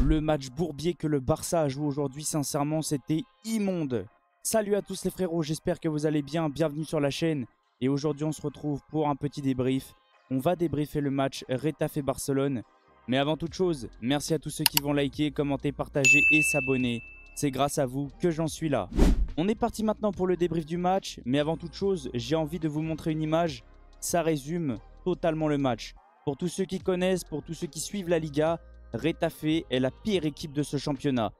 Le match bourbier que le Barça a joué aujourd'hui, sincèrement, c'était immonde. Salut à tous les frérots, j'espère que vous allez bien. Bienvenue sur la chaîne. Et aujourd'hui, on se retrouve pour un petit débrief. On va débriefer le match Retafe-Barcelone. Mais avant toute chose, merci à tous ceux qui vont liker, commenter, partager et s'abonner. C'est grâce à vous que j'en suis là. On est parti maintenant pour le débrief du match. Mais avant toute chose, j'ai envie de vous montrer une image. Ça résume totalement le match. Pour tous ceux qui connaissent, pour tous ceux qui suivent la Liga, Retafe est la pire équipe de ce championnat.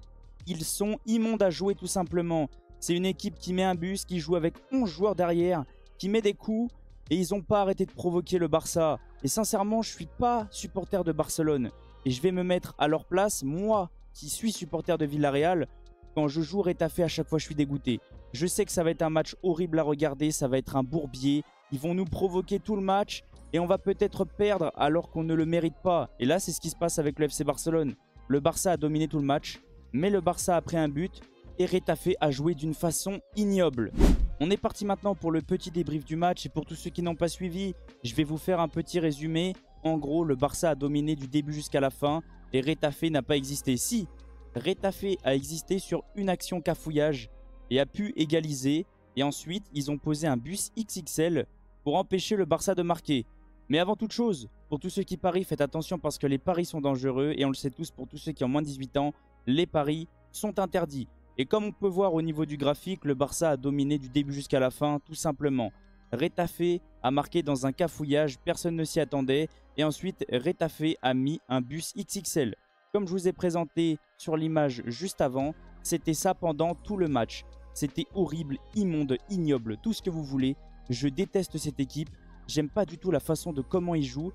Ils sont immondes à jouer tout simplement. C'est une équipe qui met un bus, qui joue avec 11 joueurs derrière, qui met des coups et ils n'ont pas arrêté de provoquer le Barça. Et sincèrement, je ne suis pas supporter de Barcelone. Et je vais me mettre à leur place, moi qui suis supporter de Villarreal. Quand je joue Retafe, à chaque fois je suis dégoûté. Je sais que ça va être un match horrible à regarder, ça va être un bourbier. Ils vont nous provoquer tout le match. Et on va peut-être perdre alors qu'on ne le mérite pas. Et là, c'est ce qui se passe avec le FC Barcelone. Le Barça a dominé tout le match, mais le Barça a pris un but et Retafe a joué d'une façon ignoble. On est parti maintenant pour le petit débrief du match. Et pour tous ceux qui n'ont pas suivi, je vais vous faire un petit résumé. En gros, le Barça a dominé du début jusqu'à la fin et Retafe n'a pas existé. Si, Retafe a existé sur une action cafouillage et a pu égaliser. Et ensuite, ils ont posé un bus XXL pour empêcher le Barça de marquer. Mais avant toute chose, pour tous ceux qui parient, faites attention parce que les paris sont dangereux. Et on le sait tous, pour tous ceux qui ont moins de 18 ans, les paris sont interdits. Et comme on peut voir au niveau du graphique, le Barça a dominé du début jusqu'à la fin, tout simplement. Retafe a marqué dans un cafouillage, personne ne s'y attendait. Et ensuite, Retafe a mis un bus XXL. Comme je vous ai présenté sur l'image juste avant, c'était ça pendant tout le match. C'était horrible, immonde, ignoble, tout ce que vous voulez. Je déteste cette équipe. J'aime pas du tout la façon de comment ils jouent.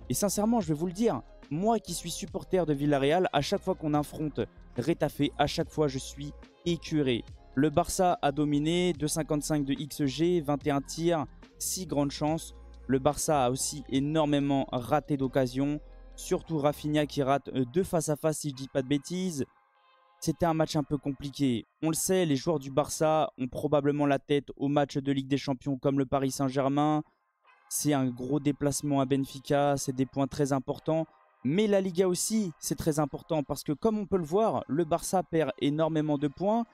Et sincèrement, je vais vous le dire, moi qui suis supporter de Villarreal, à chaque fois qu'on affronte Retafe, à chaque fois je suis écœuré. Le Barça a dominé, 2,55 de XG, 21 tirs, 6 grandes chances. Le Barça a aussi énormément raté d'occasions. Surtout Rafinha qui rate 2 face-à-face si je dis pas de bêtises. C'était un match un peu compliqué. On le sait, les joueurs du Barça ont probablement la tête au match de Ligue des Champions comme le Paris Saint-Germain. C'est un gros déplacement à Benfica, c'est des points très importants. Mais la Liga aussi, c'est très important parce que comme on peut le voir, le Barça perd énormément de points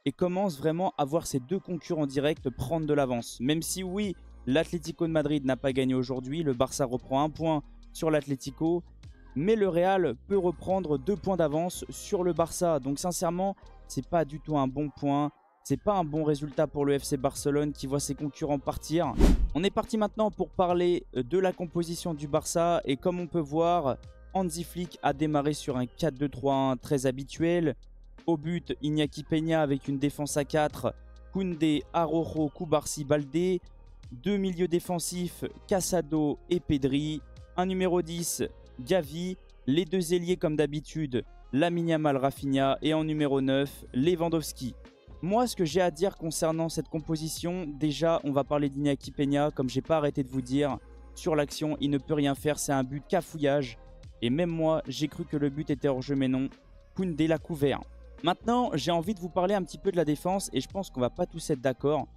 et commence vraiment à voir ses deux concurrents directs prendre de l'avance. Même si oui, l'Atlético de Madrid n'a pas gagné aujourd'hui, le Barça reprend un point sur l'Atlético. Mais le Real peut reprendre 2 points d'avance sur le Barça. Donc sincèrement, c'est pas du tout un bon point. C'est pas un bon résultat pour le FC Barcelone qui voit ses concurrents partir. On est parti maintenant pour parler de la composition du Barça. Et comme on peut voir, Hansi Flick a démarré sur un 4-2-3-1 très habituel. Au but, Iñaki Peña avec une défense à 4. Koundé, Araujo, Cubarsí, Baldé. 2 milieux défensifs, Casado et Pedri. Un numéro 10, Gavi. Les 2 ailiers comme d'habitude, Lamine Yamal, Rafinha. Et en numéro 9, Lewandowski. Moi, ce que j'ai à dire concernant cette composition, déjà, on va parler d'Iñaki Peña. Comme j'ai pas arrêté de vous dire, sur l'action, il ne peut rien faire. C'est un but cafouillage. Et même moi, j'ai cru que le but était hors jeu, mais non. Koundé l'a couvert. Maintenant, j'ai envie de vous parler un petit peu de la défense. Et je pense qu'on va pas tous être d'accord.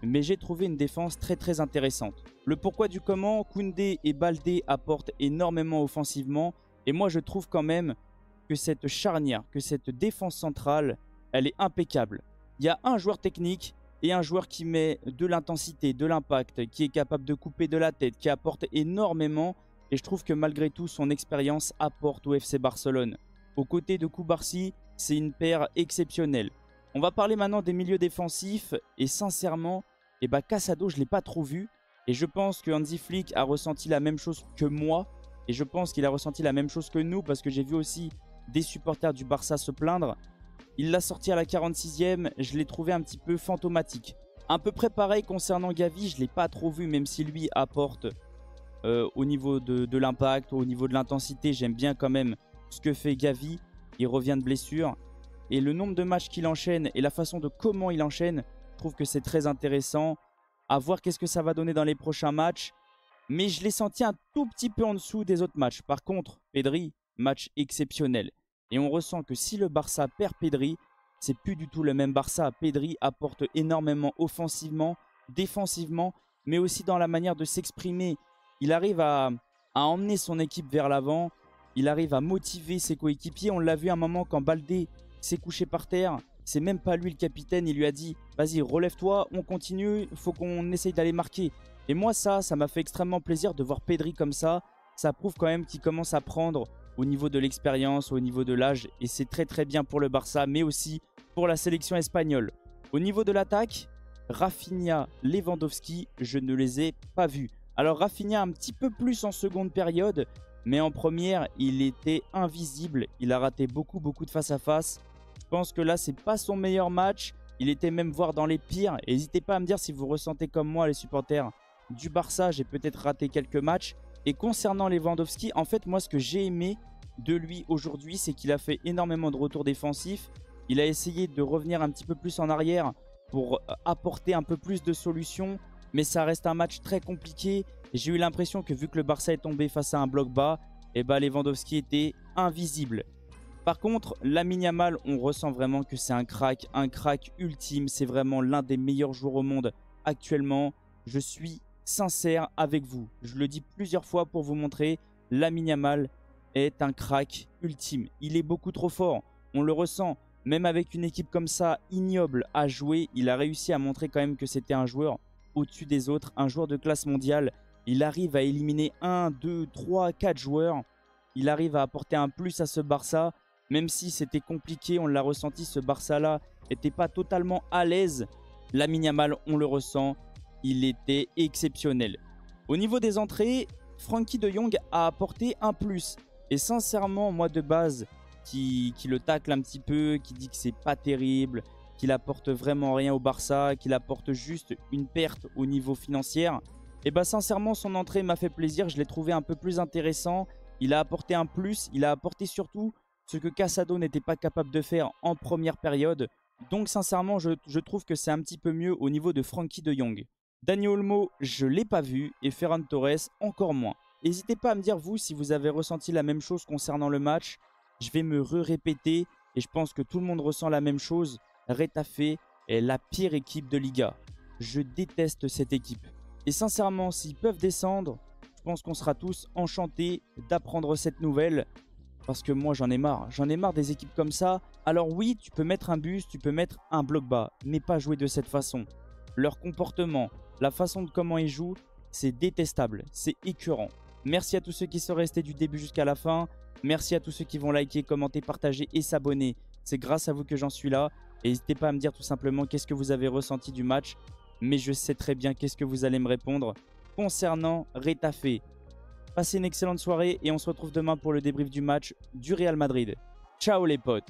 Mais j'ai trouvé une défense très intéressante. Le pourquoi du comment, Koundé et Baldé apportent énormément offensivement. Et moi, je trouve quand même que cette charnière, que cette défense centrale, elle est impeccable. Il y a un joueur technique et un joueur qui met de l'intensité, de l'impact, qui est capable de couper de la tête, qui apporte énormément. Et je trouve que malgré tout, son expérience apporte au FC Barcelone. Aux côtés de Cubarsí, c'est une paire exceptionnelle. On va parler maintenant des milieux défensifs. Et sincèrement, Casado, je ne l'ai pas trop vu. Et je pense que Hansi Flick a ressenti la même chose que moi. Et je pense qu'il a ressenti la même chose que nous. Parce que j'ai vu aussi des supporters du Barça se plaindre. Il l'a sorti à la 46e, je l'ai trouvé un petit peu fantomatique. Un peu près pareil concernant Gavi, je ne l'ai pas trop vu, même si lui apporte au niveau de l'impact, au niveau de l'intensité. J'aime bien quand même ce que fait Gavi. Il revient de blessure. Et le nombre de matchs qu'il enchaîne et la façon de comment il enchaîne, je trouve que c'est très intéressant. À voir qu'est-ce que ça va donner dans les prochains matchs. Mais je l'ai senti un tout petit peu en dessous des autres matchs. Par contre, Pedri, match exceptionnel. Et on ressent que si le Barça perd Pedri, c'est plus du tout le même Barça. Pedri apporte énormément offensivement, défensivement, mais aussi dans la manière de s'exprimer. Il arrive à emmener son équipe vers l'avant. il arrive à motiver ses coéquipiers. On l'a vu à un moment quand Baldé s'est couché par terre. C'est même pas lui le capitaine, il lui a dit « Vas-y, relève-toi, on continue, il faut qu'on essaye d'aller marquer ». Et moi ça m'a fait extrêmement plaisir de voir Pedri comme ça. Ça prouve quand même qu'il commence à prendre au niveau de l'expérience, au niveau de l'âge. Et c'est très très bien pour le Barça, mais aussi pour la sélection espagnole. Au niveau de l'attaque, Rafinha, Lewandowski, je ne les ai pas vus. Alors Rafinha un petit peu plus en seconde période, mais en première, il était invisible. Il a raté beaucoup de face-à-face. Je pense que là, c'est pas son meilleur match. Il était même voire dans les pires. N'hésitez pas à me dire si vous ressentez comme moi, les supporters du Barça. J'ai peut-être raté quelques matchs. Et concernant Lewandowski, en fait, moi, ce que j'ai aimé de lui aujourd'hui, c'est qu'il a fait énormément de retours défensifs. Il a essayé de revenir un petit peu plus en arrière pour apporter un peu plus de solutions. Mais ça reste un match très compliqué. J'ai eu l'impression que vu que le Barça est tombé face à un bloc bas, et Lewandowski était invisible. Par contre, Lamine Yamal, on ressent vraiment que c'est un crack ultime. C'est vraiment l'un des meilleurs joueurs au monde actuellement. Je suis sincère avec vous. Je le dis plusieurs fois pour vous montrer, Lamine Yamal est un crack ultime. Il est beaucoup trop fort, on le ressent. Même avec une équipe comme ça, ignoble à jouer, il a réussi à montrer quand même que c'était un joueur au-dessus des autres, un joueur de classe mondiale. Il arrive à éliminer 1, 2, 3, 4 joueurs. Il arrive à apporter un plus à ce Barça. Même si c'était compliqué, on l'a ressenti, ce Barça-là n'était pas totalement à l'aise. Lamine Yamal, on le ressent, il était exceptionnel. Au niveau des entrées, Frenkie de Jong a apporté un plus. Et sincèrement, moi de base, qui le tacle un petit peu, qui dit que c'est pas terrible, qu'il apporte vraiment rien au Barça, qu'il apporte juste une perte au niveau financier. Et sincèrement, son entrée m'a fait plaisir, je l'ai trouvé un peu plus intéressant. Il a apporté un plus, il a apporté surtout ce que Casado n'était pas capable de faire en première période. Donc sincèrement, je trouve que c'est un petit peu mieux au niveau de Frenkie de Jong. Dani Olmo, je ne l'ai pas vu, et Ferran Torres, encore moins. N'hésitez pas à me dire, vous, si vous avez ressenti la même chose concernant le match. Je vais me répéter, et je pense que tout le monde ressent la même chose. Retafe est la pire équipe de Liga. Je déteste cette équipe. Et sincèrement, s'ils peuvent descendre, je pense qu'on sera tous enchantés d'apprendre cette nouvelle. Parce que moi, j'en ai marre. J'en ai marre des équipes comme ça. Alors oui, tu peux mettre un bus, tu peux mettre un bloc bas, mais pas jouer de cette façon. Leur comportement, la façon de comment ils jouent, c'est détestable, c'est écœurant. Merci à tous ceux qui sont restés du début jusqu'à la fin. Merci à tous ceux qui vont liker, commenter, partager et s'abonner. C'est grâce à vous que j'en suis là. Et n'hésitez pas à me dire tout simplement qu'est-ce que vous avez ressenti du match. Mais je sais très bien qu'est-ce que vous allez me répondre concernant Retafe. Passez une excellente soirée et on se retrouve demain pour le débrief du match du Real Madrid. Ciao les potes!